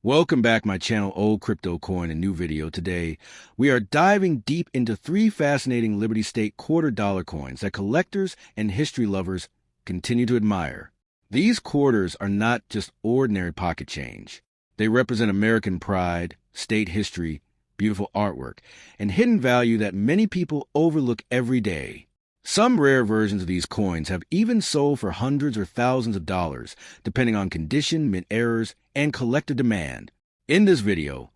Welcome back my channel Old Crypto Coin. A new video. Today we are diving deep into three fascinating Liberty State $quarter coins that collectors and history lovers continue to admire. These quarters are not just ordinary pocket change. They represent American pride, state history, beautiful artwork, and hidden value that many people overlook every day. Some rare versions of these coins have even sold for hundreds or thousands of dollars, depending on condition, mint errors, and collector demand. In this video,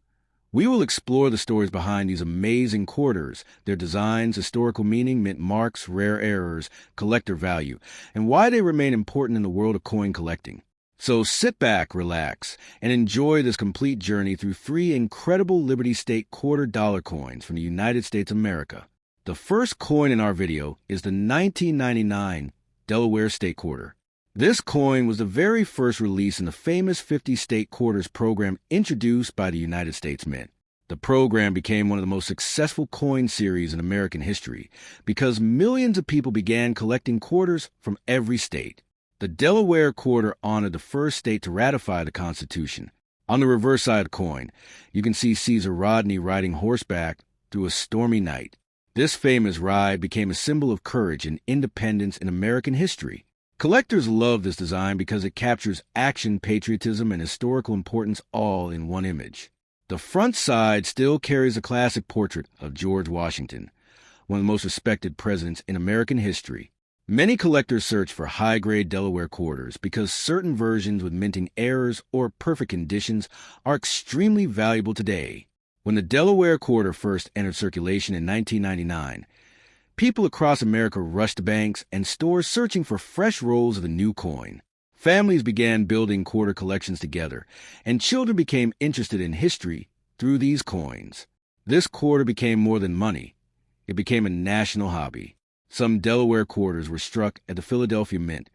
we will explore the stories behind these amazing quarters, their designs, historical meaning, mint marks, rare errors, collector value, and why they remain important in the world of coin collecting. So sit back, relax, and enjoy this complete journey through three incredible Liberty State $quarter coins from the United States of America. The first coin in our video is the 1999 Delaware State Quarter. This coin was the very first release in the famous 50 State Quarters program introduced by the United States Mint. The program became one of the most successful coin series in American history because millions of people began collecting quarters from every state. The Delaware Quarter honored the first state to ratify the Constitution. On the reverse side of the coin, you can see Caesar Rodney riding horseback through a stormy night. This famous ride became a symbol of courage and independence in American history. Collectors love this design because it captures action, patriotism, and historical importance all in one image. The front side still carries a classic portrait of George Washington, one of the most respected presidents in American history. Many collectors search for high-grade Delaware quarters because certain versions with minting errors or perfect conditions are extremely valuable today. When the Delaware Quarter first entered circulation in 1999, people across America rushed to banks and stores searching for fresh rolls of the new coin. Families began building quarter collections together, and children became interested in history through these coins. This quarter became more than money. It became a national hobby. Some Delaware quarters were struck at the Philadelphia Mint,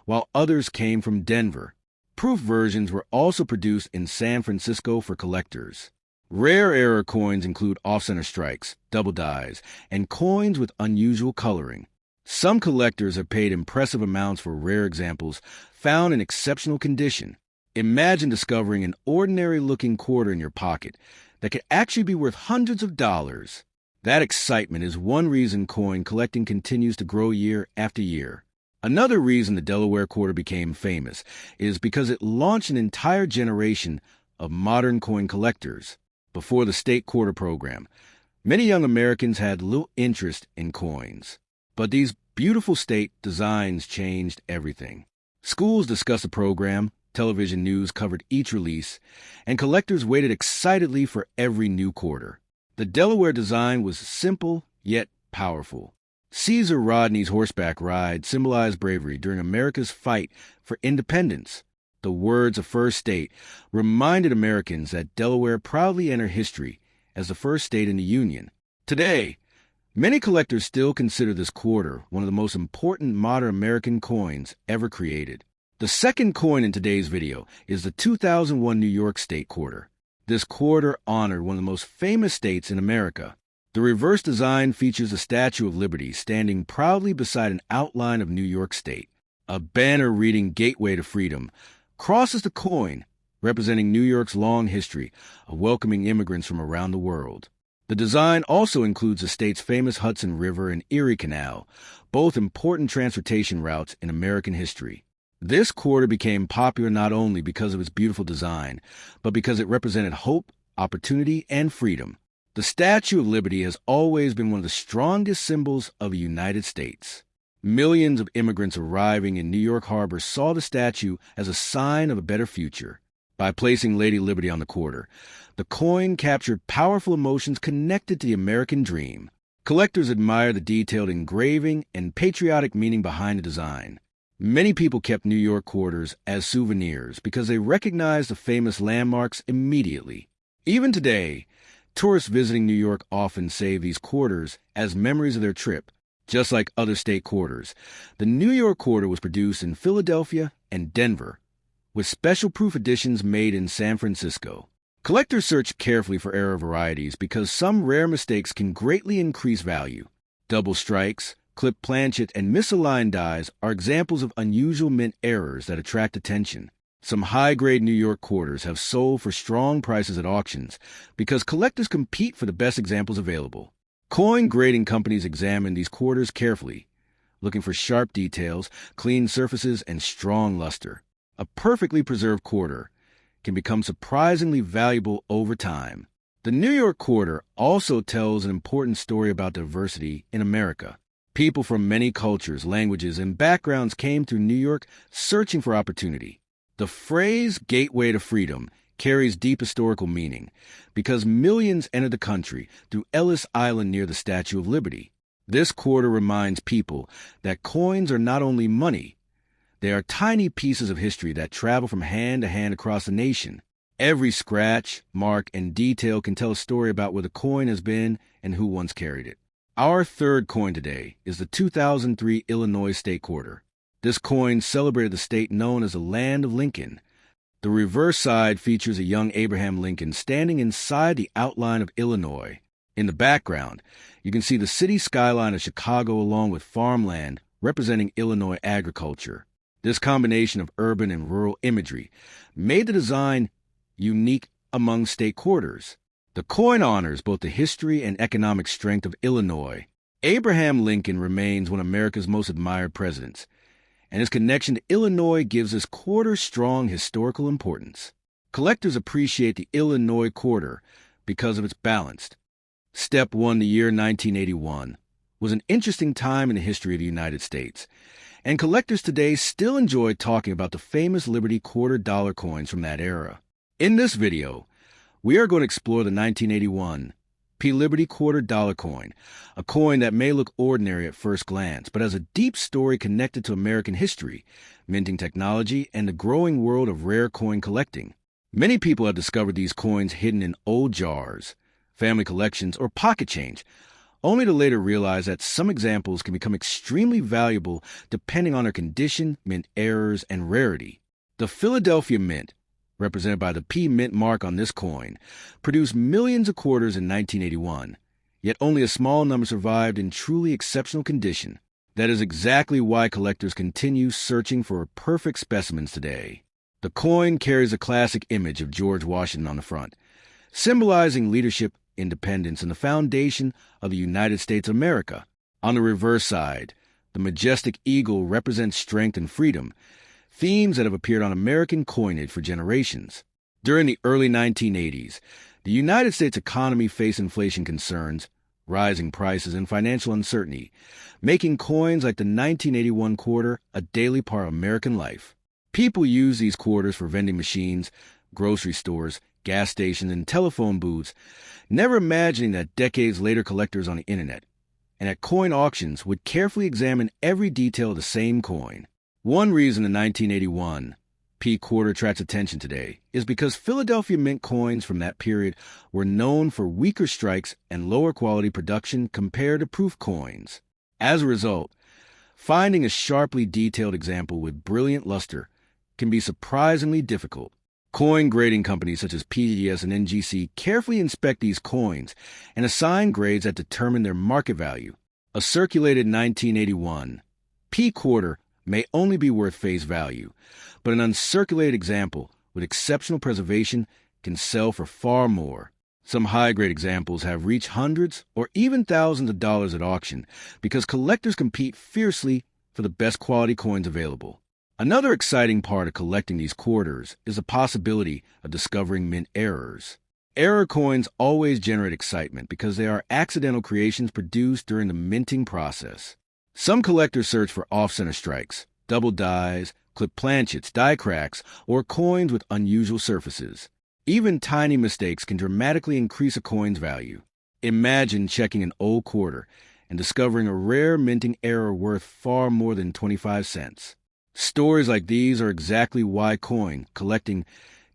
while others came from Denver. Proof versions were also produced in San Francisco for collectors. Rare error coins include off-center strikes, double dies, and coins with unusual coloring. Some collectors have paid impressive amounts for rare examples found in exceptional condition. Imagine discovering an ordinary-looking quarter in your pocket that could actually be worth hundreds of dollars. That excitement is one reason coin collecting continues to grow year after year. Another reason the Delaware Quarter became famous is because it launched an entire generation of modern coin collectors. Before the State Quarter program, many young Americans had little interest in coins. But these beautiful state designs changed everything. Schools discussed the program, television news covered each release, and collectors waited excitedly for every new quarter. The Delaware design was simple yet powerful. Caesar Rodney's horseback ride symbolized bravery during America's fight for independence. The words of First State reminded Americans that Delaware proudly entered history as the first state in the Union. Today, many collectors still consider this quarter one of the most important modern American coins ever created. The second coin in today's video is the 2001 New York State Quarter. This quarter honored one of the most famous states in America. The reverse design features a Statue of Liberty standing proudly beside an outline of New York State. A banner reading "Gateway to Freedom" crosses the coin, representing New York's long history of welcoming immigrants from around the world. The design also includes the state's famous Hudson River and Erie Canal, both important transportation routes in American history. This quarter became popular not only because of its beautiful design, but because it represented hope, opportunity, and freedom. The Statue of Liberty has always been one of the strongest symbols of the United States. Millions of immigrants arriving in New York Harbor saw the statue as a sign of a better future. By placing Lady Liberty on the quarter, the coin captured powerful emotions connected to the American dream. Collectors admire the detailed engraving and patriotic meaning behind the design. Many people kept New York quarters as souvenirs because they recognized the famous landmarks immediately. Even today, tourists visiting New York often save these quarters as memories of their trip. Just like other state quarters, the New York Quarter was produced in Philadelphia and Denver, with special proof editions made in San Francisco. Collectors search carefully for error varieties because some rare mistakes can greatly increase value. Double strikes, clipped planchet, and misaligned dies are examples of unusual mint errors that attract attention. Some high-grade New York quarters have sold for strong prices at auctions because collectors compete for the best examples available. Coin grading companies examine these quarters carefully, looking for sharp details, clean surfaces, and strong luster. A perfectly preserved quarter can become surprisingly valuable over time. The New York quarter also tells an important story about diversity in America. People from many cultures, languages, and backgrounds came through New York searching for opportunity. The phrase "gateway to freedom" carries deep historical meaning because millions entered the country through Ellis Island near the Statue of Liberty. This quarter reminds people that coins are not only money, they are tiny pieces of history that travel from hand to hand across the nation. Every scratch, mark, and detail can tell a story about where the coin has been and who once carried it. Our third coin today is the 2003 Illinois State Quarter. This coin celebrated the state known as the Land of Lincoln. The reverse side features a young Abraham Lincoln standing inside the outline of Illinois. In the background, you can see the city skyline of Chicago along with farmland representing Illinois agriculture. This combination of urban and rural imagery made the design unique among state quarters. The coin honors both the history and economic strength of Illinois. Abraham Lincoln remains one of America's most admired presidents, and his connection to Illinois gives this quarter strong historical importance. Collectors appreciate the Illinois quarter because of its balance. Step 1, the year 1981, was an interesting time in the history of the United States, and collectors today still enjoy talking about the famous Liberty quarter-dollar coins from that era. In this video, we are going to explore the 1981 P. Liberty quarter-dollar coin, a coin that may look ordinary at first glance, but has a deep story connected to American history, minting technology, and the growing world of rare coin collecting. Many people have discovered these coins hidden in old jars, family collections, or pocket change, only to later realize that some examples can become extremely valuable depending on their condition, mint errors, and rarity. The Philadelphia Mint, represented by the P Mint mark on this coin, produced millions of quarters in 1981, yet only a small number survived in truly exceptional condition. That is exactly why collectors continue searching for perfect specimens today. The coin carries a classic image of George Washington on the front, symbolizing leadership, independence, and the foundation of the United States of America. On the reverse side, the majestic eagle represents strength and freedom, themes that have appeared on American coinage for generations. During the early 1980s, the United States economy faced inflation concerns, rising prices, and financial uncertainty, making coins like the 1981 quarter a daily part of American life. People use these quarters for vending machines, grocery stores, gas stations, and telephone booths, never imagining that decades later collectors on the internet and at coin auctions would carefully examine every detail of the same coin. One reason the 1981 P quarter attracts attention today is because Philadelphia Mint coins from that period were known for weaker strikes and lower quality production compared to proof coins. As a result, finding a sharply detailed example with brilliant luster can be surprisingly difficult. Coin grading companies such as PDS and NGC carefully inspect these coins and assign grades that determine their market value. A circulated 1981 P quarter may only be worth face value, but an uncirculated example with exceptional preservation can sell for far more. Some high-grade examples have reached hundreds or even thousands of dollars at auction because collectors compete fiercely for the best quality coins available. Another exciting part of collecting these quarters is the possibility of discovering mint errors. Error coins always generate excitement because they are accidental creations produced during the minting process. Some collectors search for off-center strikes, double dies, clipped planchets, die cracks, or coins with unusual surfaces. Even tiny mistakes can dramatically increase a coin's value. Imagine checking an old quarter and discovering a rare minting error worth far more than 25 cents. Stories like these are exactly why coin collecting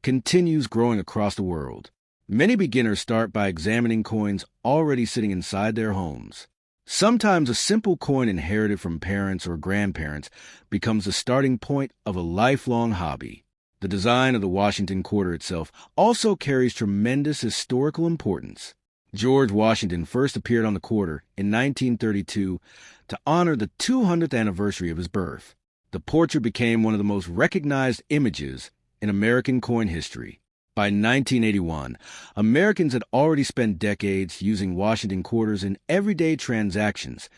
continues growing across the world. Many beginners start by examining coins already sitting inside their homes. Sometimes a simple coin inherited from parents or grandparents becomes the starting point of a lifelong hobby. The design of the Washington quarter itself also carries tremendous historical importance. George Washington first appeared on the quarter in 1932 to honor the 200th anniversary of his birth. The portrait became one of the most recognized images in American coin history. By 1981, Americans had already spent decades using Washington quarters in everyday transactions,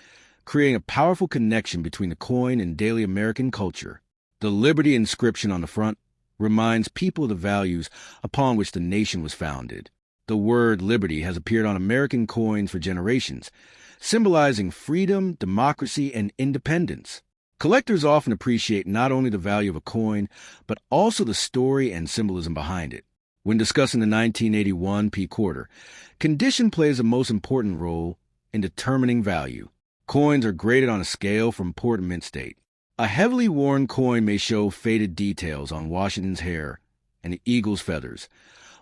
creating a powerful connection between the coin and daily American culture. The Liberty inscription on the front reminds people of the values upon which the nation was founded. The word liberty has appeared on American coins for generations, symbolizing freedom, democracy, and independence. Collectors often appreciate not only the value of a coin, but also the story and symbolism behind it. When discussing the 1981 P quarter, condition plays the most important role in determining value. Coins are graded on a scale from poor to mint state. A heavily worn coin may show faded details on Washington's hair and the eagle's feathers,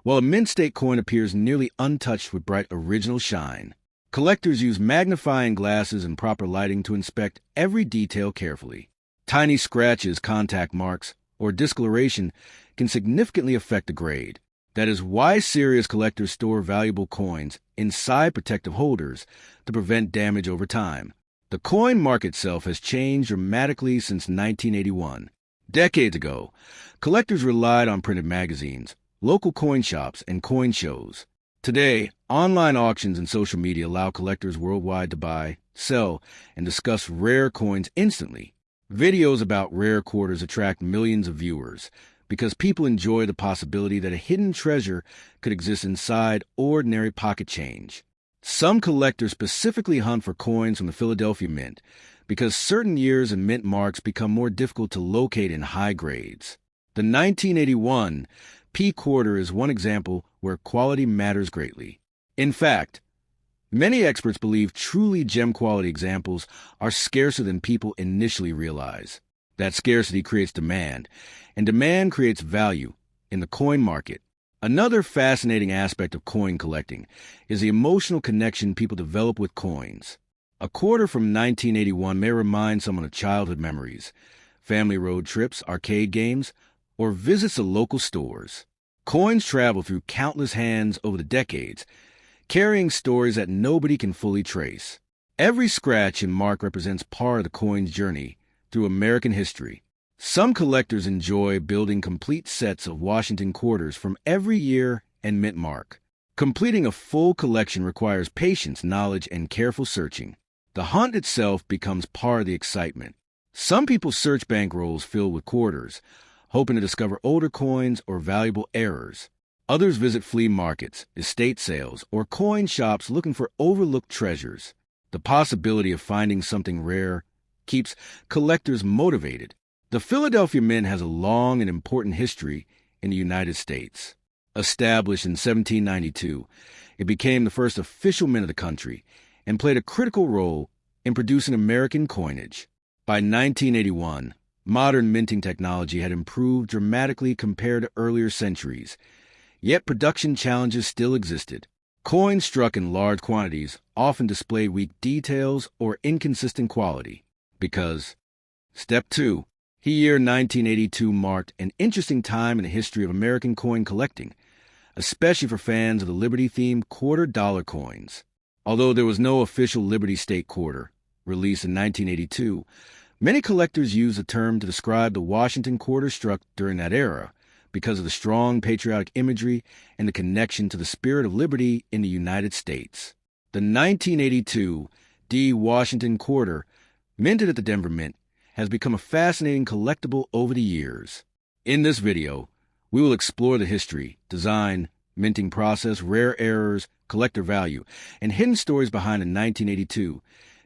while a mint state coin appears nearly untouched with bright original shine. Collectors use magnifying glasses and proper lighting to inspect every detail carefully. Tiny scratches, contact marks, or discoloration can significantly affect the grade. That is why serious collectors store valuable coins inside protective holders to prevent damage over time. The coin market itself has changed dramatically since 1981. Decades ago, collectors relied on printed magazines, local coin shops, and coin shows. Today, online auctions and social media allow collectors worldwide to buy, sell, and discuss rare coins instantly. Videos about rare quarters attract millions of viewers because people enjoy the possibility that a hidden treasure could exist inside ordinary pocket change. Some collectors specifically hunt for coins from the Philadelphia Mint because certain years and mint marks become more difficult to locate in high grades. The 1981 P quarter is one example where quality matters greatly. In fact, many experts believe truly gem-quality examples are scarcer than people initially realize. That scarcity creates demand, and demand creates value in the coin market. Another fascinating aspect of coin collecting is the emotional connection people develop with coins. A quarter from 1981 may remind someone of childhood memories, family road trips, arcade games, or visits to local stores. Coins travel through countless hands over the decades, carrying stories that nobody can fully trace. Every scratch and mark represents part of the coin's journey through American history. Some collectors enjoy building complete sets of Washington quarters from every year and mint mark. Completing a full collection requires patience, knowledge, and careful searching. The hunt itself becomes part of the excitement. Some people search bankrolls filled with quarters, hoping to discover older coins or valuable errors. Others visit flea markets, estate sales, or coin shops looking for overlooked treasures. The possibility of finding something rare keeps collectors motivated. The Philadelphia Mint has a long and important history in the United States. Established in 1792, it became the first official mint of the country and played a critical role in producing American coinage. By 1981, modern minting technology had improved dramatically compared to earlier centuries, yet production challenges still existed. Coins struck in large quantities often displayed weak details or inconsistent quality. Because, Step 2, the year 1982 marked an interesting time in the history of American coin collecting, especially for fans of the Liberty-themed quarter-dollar coins. Although there was no official Liberty State quarter, released in 1982, many collectors use the term to describe the Washington quarter struck during that era because of the strong patriotic imagery and the connection to the spirit of liberty in the United States. The 1982 D. Washington quarter, minted at the Denver Mint, has become a fascinating collectible over the years. In this video, we will explore the history, design, minting process, rare errors, collector value, and hidden stories behind the 1982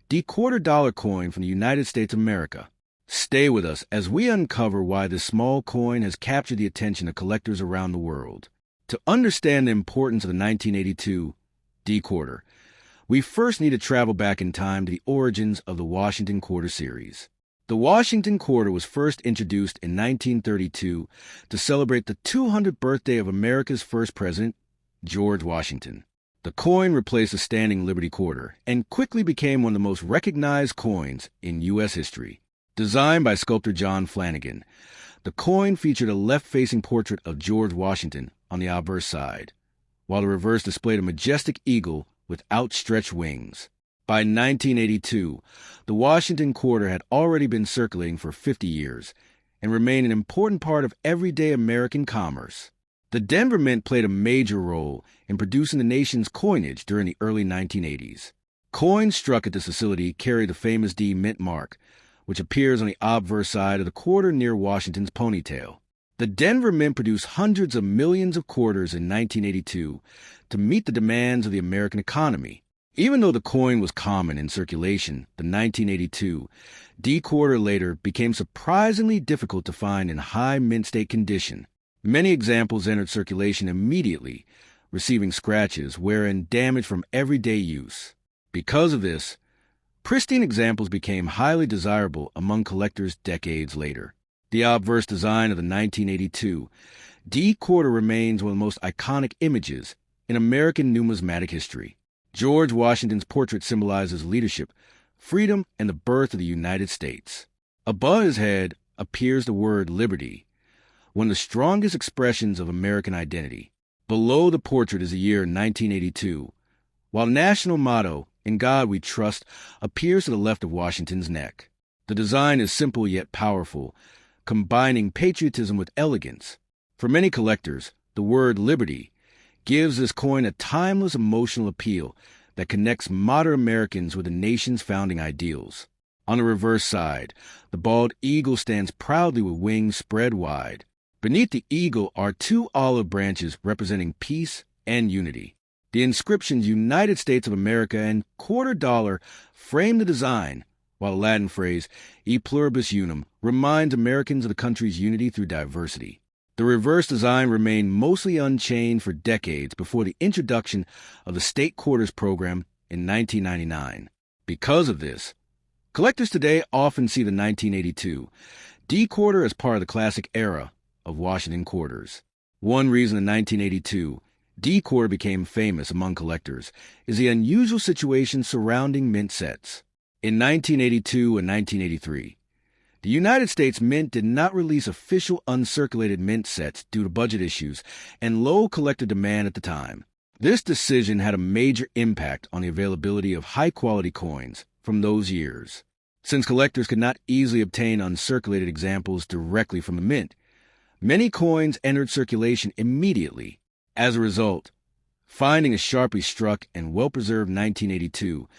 D quarter-dollar coin from the United States of America. Stay with us as we uncover why this small coin has captured the attention of collectors around the world. To understand the importance of the 1982 D quarter, we first need to travel back in time to the origins of the Washington Quarter series. The Washington Quarter was first introduced in 1932 to celebrate the 200th birthday of America's first president, George Washington. The coin replaced the standing Liberty Quarter and quickly became one of the most recognized coins in U.S. history. Designed by sculptor John Flanagan, the coin featured a left-facing portrait of George Washington on the obverse side, while the reverse displayed a majestic eagle with outstretched wings. By 1982, the Washington Quarter had already been circulating for 50 years and remain an important part of everyday American commerce. The Denver Mint played a major role in producing the nation's coinage during the early 1980s. Coins struck at this facility carry the famous D Mint mark, which appears on the obverse side of the quarter near Washington's ponytail. The Denver Mint produced hundreds of millions of quarters in 1982 to meet the demands of the American economy. Even though the coin was common in circulation, the 1982 D quarter later became surprisingly difficult to find in high mint state condition. Many examples entered circulation immediately, receiving scratches, wear, and damage from everyday use. Because of this, pristine examples became highly desirable among collectors decades later. The obverse design of the 1982 D quarter remains one of the most iconic images in American numismatic history. George Washington's portrait symbolizes leadership, freedom, and the birth of the United States. Above his head appears the word liberty, one of the strongest expressions of American identity. Below the portrait is the year 1982, while the national motto, "In God We Trust," appears to the left of Washington's neck. The design is simple yet powerful, combining patriotism with elegance. For many collectors, the word liberty gives this coin a timeless emotional appeal that connects modern Americans with the nation's founding ideals. On the reverse side, the bald eagle stands proudly with wings spread wide. Beneath the eagle are two olive branches representing peace and unity. The inscriptions United States of America and $quarter frame the design, while the Latin phrase E pluribus unum reminds Americans of the country's unity through diversity. The reverse design remained mostly unchanged for decades before the introduction of the state quarters program in 1999. Because of this, collectors today often see the 1982 D quarter as part of the classic era of Washington quarters. One reason the 1982 D quarter became famous among collectors is the unusual situation surrounding mint sets. In 1982 and 1983, the United States Mint did not release official uncirculated mint sets due to budget issues and low collector demand at the time. This decision had a major impact on the availability of high-quality coins from those years. Since collectors could not easily obtain uncirculated examples directly from the mint, many coins entered circulation immediately. As a result, finding a sharply struck and well-preserved 1982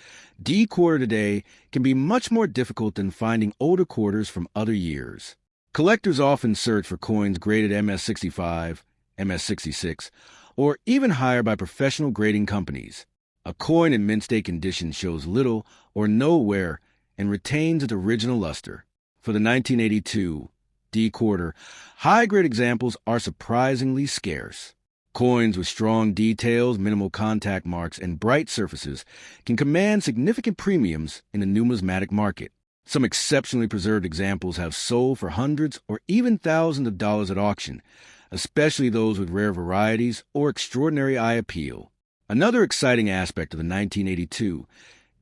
D quarter today can be much more difficult than finding older quarters from other years. Collectors often search for coins graded MS-65, MS-66, or even higher by professional grading companies. A coin in mint state condition shows little or no wear and retains its original luster. For the 1982 D quarter, high-grade examples are surprisingly scarce. Coins with strong details, minimal contact marks, and bright surfaces can command significant premiums in the numismatic market. Some exceptionally preserved examples have sold for hundreds or even thousands of dollars at auction, especially those with rare varieties or extraordinary eye appeal. Another exciting aspect of the 1982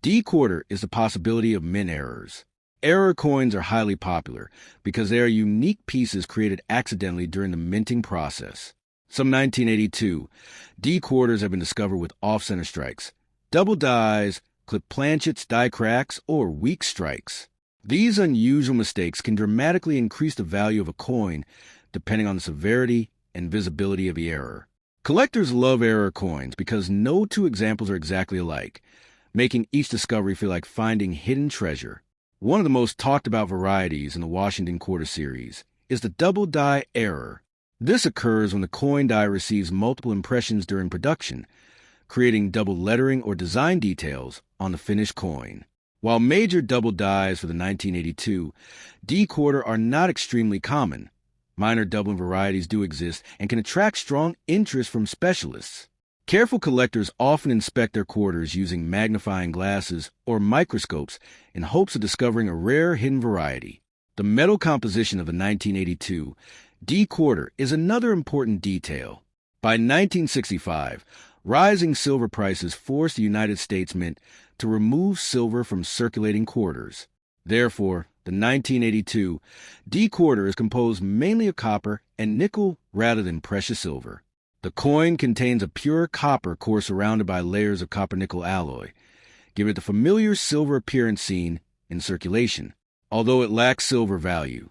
D quarter is the possibility of mint errors. Error coins are highly popular because they are unique pieces created accidentally during the minting process. Some 1982 D quarters have been discovered with off-center strikes, double dies, clipped planchets, die cracks, or weak strikes. These unusual mistakes can dramatically increase the value of a coin depending on the severity and visibility of the error. Collectors love error coins because no two examples are exactly alike, making each discovery feel like finding hidden treasure. One of the most talked about varieties in the Washington Quarter series is the double die error. This occurs when the coin die receives multiple impressions during production, creating double lettering or design details on the finished coin. While major double dies for the 1982 D quarter are not extremely common, minor doubling varieties do exist and can attract strong interest from specialists. Careful collectors often inspect their quarters using magnifying glasses or microscopes in hopes of discovering a rare hidden variety. The metal composition of the 1982 D quarter is another important detail. By 1965, rising silver prices forced the United States Mint to remove silver from circulating quarters. Therefore, the 1982 D quarter is composed mainly of copper and nickel rather than precious silver. The coin contains a pure copper core surrounded by layers of copper-nickel alloy, giving it the familiar silver appearance seen in circulation. Although it lacks silver value,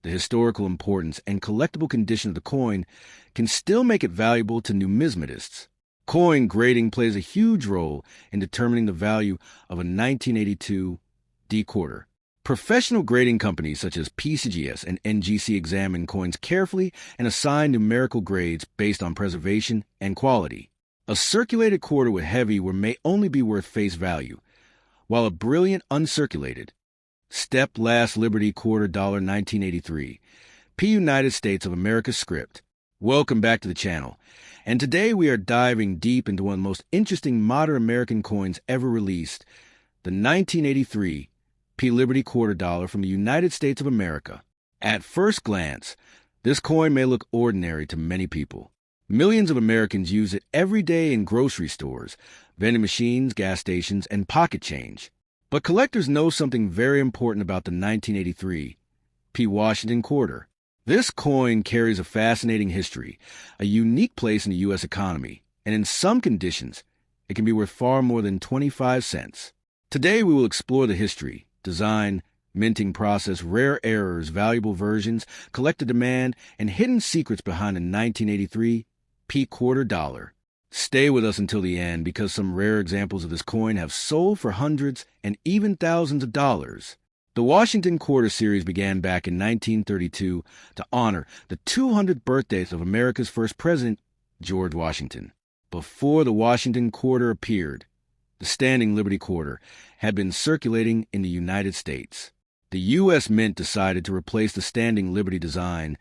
the historical importance and collectible condition of the coin can still make it valuable to numismatists. Coin grading plays a huge role in determining the value of a 1982 D quarter. Professional grading companies such as PCGS and NGC examine coins carefully and assign numerical grades based on preservation and quality. A circulated quarter with heavy may only be worth face value, while a brilliant uncirculated Step Last Liberty Quarter Dollar 1983 P United States of America script. Welcome back to the channel, and today we are diving deep into one of the most interesting modern American coins ever released, the 1983 P Liberty Quarter Dollar from the United States of America. At first glance, this coin may look ordinary to many people. Millions of Americans use it every day in grocery stores, vending machines, gas stations, and pocket change. But collectors know something very important about the 1983 P Washington Quarter. This coin carries a fascinating history, a unique place in the U.S. economy, and in some conditions, it can be worth far more than 25 cents. Today we will explore the history, design, minting process, rare errors, valuable versions, collector demand, and hidden secrets behind the 1983 P Quarter Dollar. Stay with us until the end because some rare examples of this coin have sold for hundreds and even thousands of dollars. The Washington Quarter series began back in 1932 to honor the 200th birthday of America's first president, George Washington. Before the Washington Quarter appeared, the Standing Liberty Quarter had been circulating in the United States. The U.S. Mint decided to replace the Standing Liberty design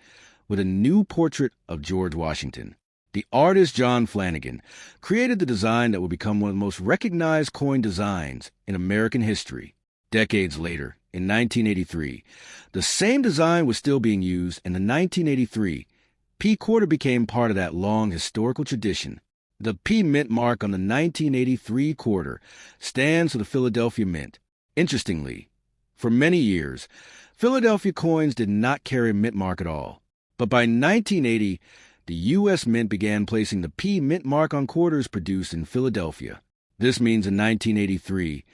with a new portrait of George Washington. The artist John Flanagan created the design that would become one of the most recognized coin designs in American history. Decades later, in 1983, the same design was still being used, and the 1983 P Quarter became part of that long historical tradition. The P Mint mark on the 1983 quarter stands for the Philadelphia Mint. Interestingly, for many years, Philadelphia coins did not carry a mint mark at all. But by 1980, the U.S. Mint began placing the P Mint mark on quarters produced in Philadelphia. This means in 1983,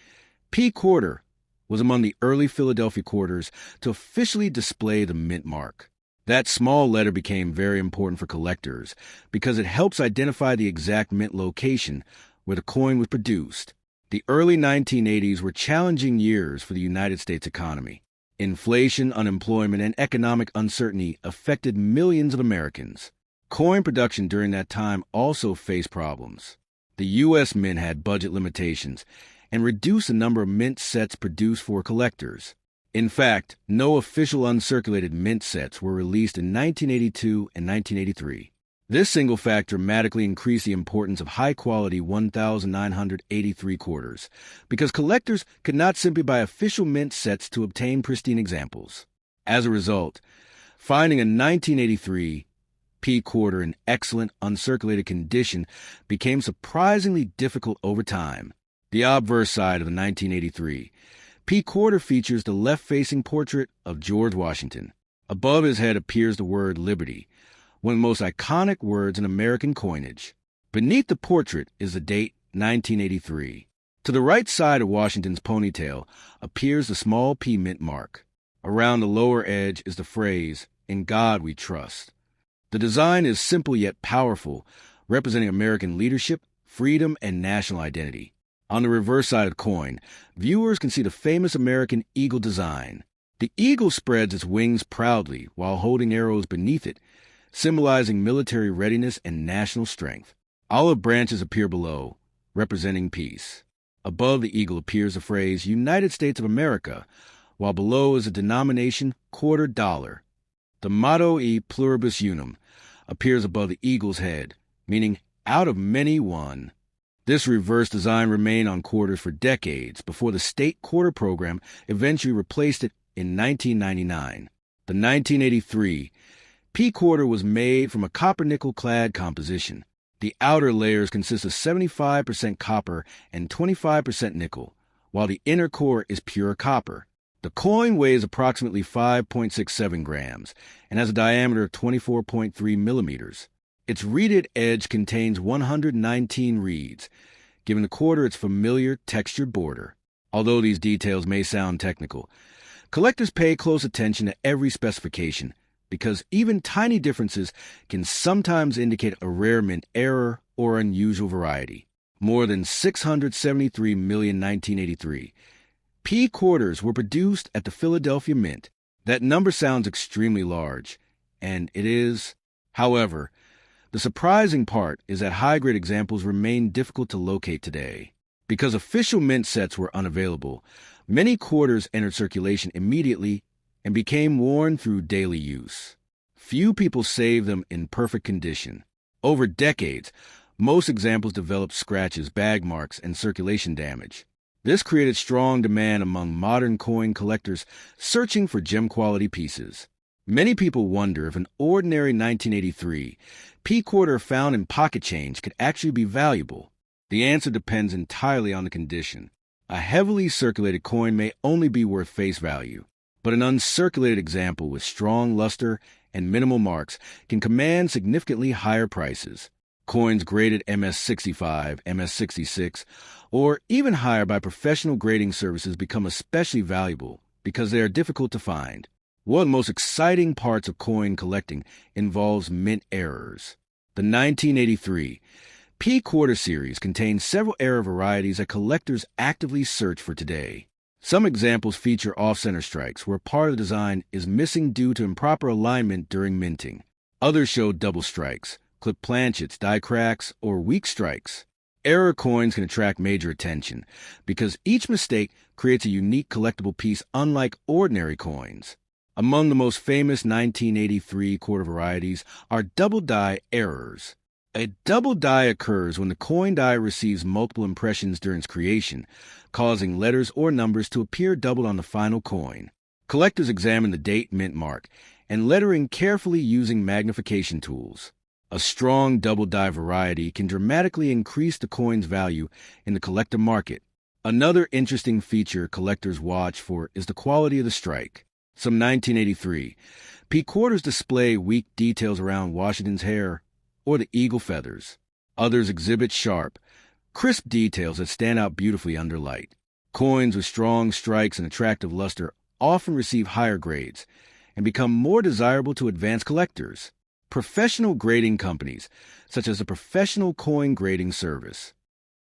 P Quarter was among the early Philadelphia quarters to officially display the mint mark. That small letter became very important for collectors because it helps identify the exact mint location where the coin was produced. The early 1980s were challenging years for the United States economy. Inflation, unemployment, and economic uncertainty affected millions of Americans. Coin production during that time also faced problems. The U.S. Mint had budget limitations and reduced the number of mint sets produced for collectors. In fact, no official uncirculated mint sets were released in 1982 and 1983. This single fact dramatically increased the importance of high-quality 1,983 quarters, because collectors could not simply buy official mint sets to obtain pristine examples. As a result, finding a 1983 P Quarter in excellent uncirculated condition became surprisingly difficult over time. The obverse side of the 1983 P Quarter features the left-facing portrait of George Washington. Above his head appears the word Liberty, one of the most iconic words in American coinage. Beneath the portrait is the date 1983. To the right side of Washington's ponytail appears the small P Mint mark. Around the lower edge is the phrase, "In God We Trust." The design is simple yet powerful, representing American leadership, freedom, and national identity. On the reverse side of the coin, viewers can see the famous American eagle design. The eagle spreads its wings proudly while holding arrows beneath it, symbolizing military readiness and national strength. Olive branches appear below, representing peace. Above the eagle appears the phrase United States of America, while below is the denomination quarter dollar. The motto E Pluribus Unum appears above the eagle's head, meaning out of many one. This reverse design remained on quarters for decades before the state quarter program eventually replaced it in 1999. The 1983 P Quarter was made from a copper-nickel clad composition. The outer layers consist of 75% copper and 25% nickel, while the inner core is pure copper. The coin weighs approximately 5.67 grams and has a diameter of 24.3 millimeters. Its reeded edge contains 119 reeds, giving the quarter its familiar textured border. Although these details may sound technical, Collectors pay close attention to every specification because even tiny differences can sometimes indicate a rare mint error or unusual variety. More than 673 million 1983 P quarters were produced at the Philadelphia Mint. That number sounds extremely large, and it is. However, the surprising part is that high-grade examples remain difficult to locate today. Because official mint sets were unavailable, many quarters entered circulation immediately and became worn through daily use. Few people saved them in perfect condition. Over decades, most examples developed scratches, bag marks, and circulation damage. This created strong demand among modern coin collectors searching for gem-quality pieces. Many people wonder if an ordinary 1983 P quarter found in pocket change could actually be valuable. The answer depends entirely on the condition. A heavily circulated coin may only be worth face value, but an uncirculated example with strong luster and minimal marks can command significantly higher prices. Coins graded MS-65, MS-66, or even higher by professional grading services become especially valuable because they are difficult to find. One of the most exciting parts of coin collecting involves mint errors. The 1983 P quarter series contains several error varieties that collectors actively search for today. Some examples feature off-center strikes where part of the design is missing due to improper alignment during minting. Others show double strikes, clipped planchets, die cracks, or weak strikes. Error coins can attract major attention because each mistake creates a unique collectible piece unlike ordinary coins. Among the most famous 1983 quarter varieties are double die errors. A double die occurs when the coin die receives multiple impressions during its creation, causing letters or numbers to appear doubled on the final coin. Collectors examine the date, mint mark, and lettering carefully using magnification tools. A strong double die variety can dramatically increase the coin's value in the collector market. Another interesting feature collectors watch for is the quality of the strike. Some 1983 P quarters display weak details around Washington's hair or the eagle feathers. Others exhibit sharp, crisp details that stand out beautifully under light. Coins with strong strikes and attractive luster often receive higher grades and become more desirable to advanced collectors. Professional grading companies, such as the Professional Coin Grading Service,